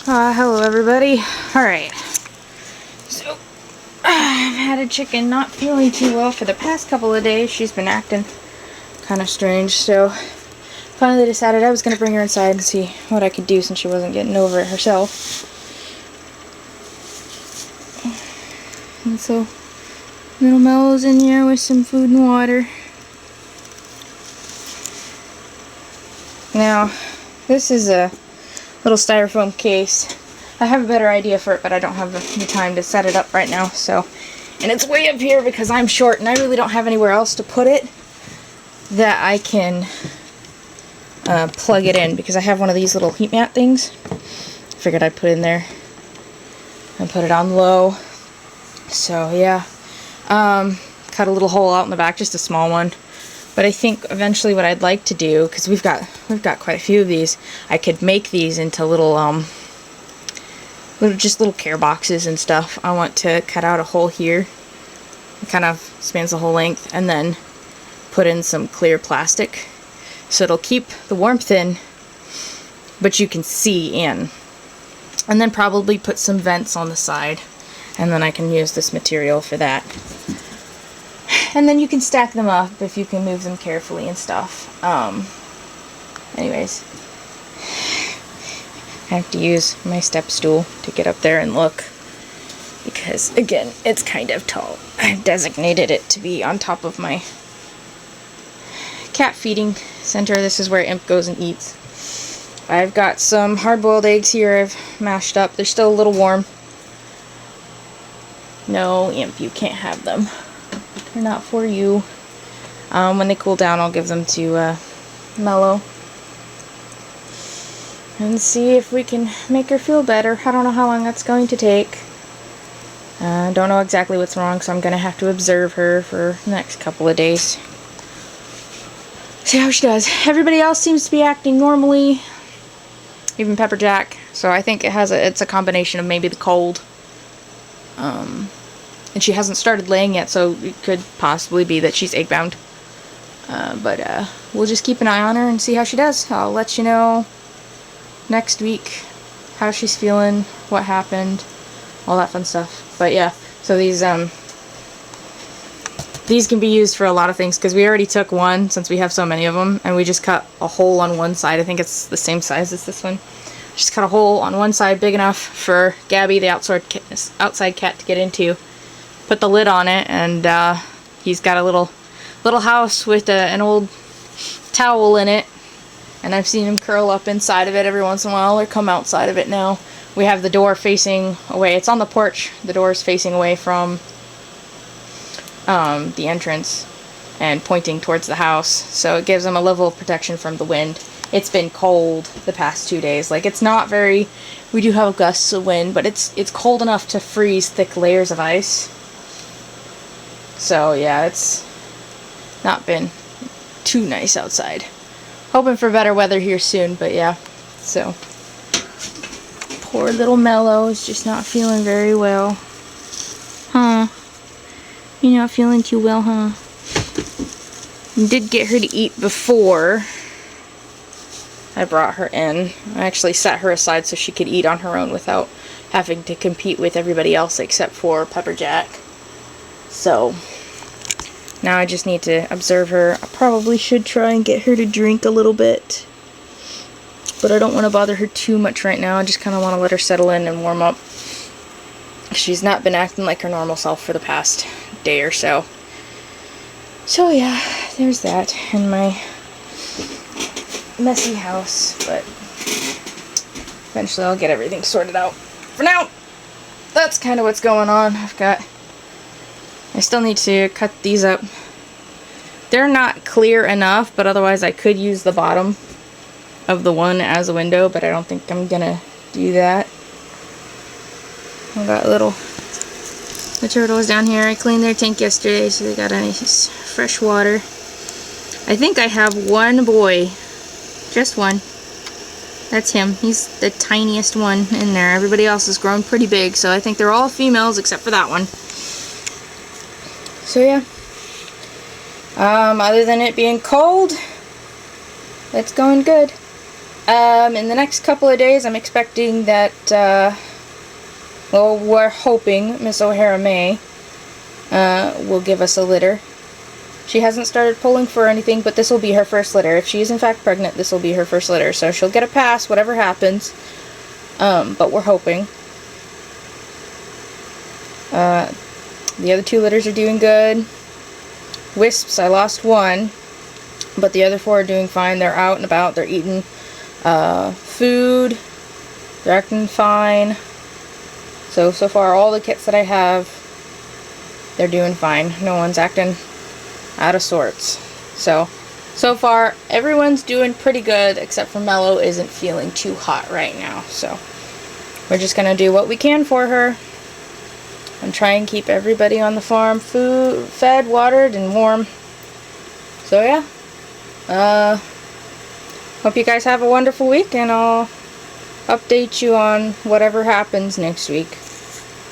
Hello everybody. Alright, so I've had a chicken not feeling too well for the past couple of days. She's been acting kind of strange, so finally decided I was going to bring her inside and see what I could do since she wasn't getting over it herself. And so little Mellow's in here with some food and water. Now, this is a little styrofoam case. I have a better idea for it, but I don't have the time to set it up right now. So, and it's way up here because I'm short and I really don't have anywhere else to put it that I can plug it in, because I have one of these little heat mat things. Figured I'd put it in there and put it on low. So yeah, cut a little hole out in the back, just a small one. But I think eventually what I'd like to do, because we've got quite a few of these, I could make these into little little care boxes and stuff. I want to cut out a hole here. It kind of spans the whole length, and then put in some clear plastic so it'll keep the warmth in, but you can see in. And then probably put some vents on the side, and then I can use this material for that. And then you can stack them up if you can move them carefully and stuff. Anyways, I have to use my step stool to get up there and look, because again, it's kind of tall. I've designated it to be on top of my cat feeding center. This is where Imp goes and eats. I've got some hard-boiled eggs here I've mashed up. They're still a little warm. No, Imp, you can't have them. They're not for you. When they cool down, I'll give them to Mellow. And see if we can make her feel better. I don't know how long that's going to take. Don't know exactly what's wrong, so I'm going to have to observe her for the next couple of days. See how she does. Everybody else seems to be acting normally. Even Pepper Jack. So I think it's a combination of maybe the cold. And she hasn't started laying yet, so it could possibly be that she's egg-bound. But we'll just keep an eye on her and see how she does. I'll let you know next week how she's feeling, what happened, all that fun stuff. But yeah, so these can be used for a lot of things, because we already took one, since we have so many of them, and we just cut a hole on one side. I think it's the same size as this one. Just cut a hole on one side big enough for Gabby, the outside cat, to get into. Put the lid on it, and he's got a little house with an old towel in it, and I've seen him curl up inside of it every once in a while, or come outside of it now. We have the door facing away. It's on the porch. The door is facing away from the entrance and pointing towards the house, so it gives him a level of protection from the wind. It's been cold the past 2 days. Like, it's not very... We do have gusts of wind, but it's cold enough to freeze thick layers of ice. So yeah, it's not been too nice outside. Hoping for better weather here soon, but yeah. So poor little Mellow is just not feeling very well. Huh? You're not feeling too well, huh? I did get her to eat before I brought her in. I actually set her aside so she could eat on her own without having to compete with everybody else except for Pepper Jack. So now I just need to observe her. I probably should try and get her to drink a little bit, but I don't want to bother her too much right now. I just kind of want to let her settle in and warm up. She's not been acting like her normal self for the past day or so. So yeah, there's that in my messy house, but eventually I'll get everything sorted out. For now, that's kind of what's going on. I still need to cut these up. They're not clear enough, but otherwise I could use the bottom of the one as a window, but I don't think I'm gonna do that. I've got the turtles down here. I cleaned their tank yesterday, so they got a nice fresh water. I think I have one boy, just one. That's him. He's the tiniest one in there. Everybody else has grown pretty big, so I think they're all females except for that one. So yeah, other than it being cold, it's going good. In the next couple of days, I'm expecting that, well, we're hoping Miss O'Hara May will give us a litter. She hasn't started pulling for anything, but this will be her first litter. If she is in fact pregnant, this will be her first litter. So she'll get a pass, whatever happens. But we're hoping. The other 2 litters are doing good. Wisps, I lost 1, but the other 4 are doing fine. They're out and about. They're eating food. They're acting fine. So far, all the kits that I have, they're doing fine. No one's acting out of sorts. So far, everyone's doing pretty good, except for Mellow isn't feeling too hot right now. So we're just going to do what we can for her and try and keep everybody on the farm fed, watered, and warm. So yeah, hope you guys have a wonderful week, and I'll update you on whatever happens next week.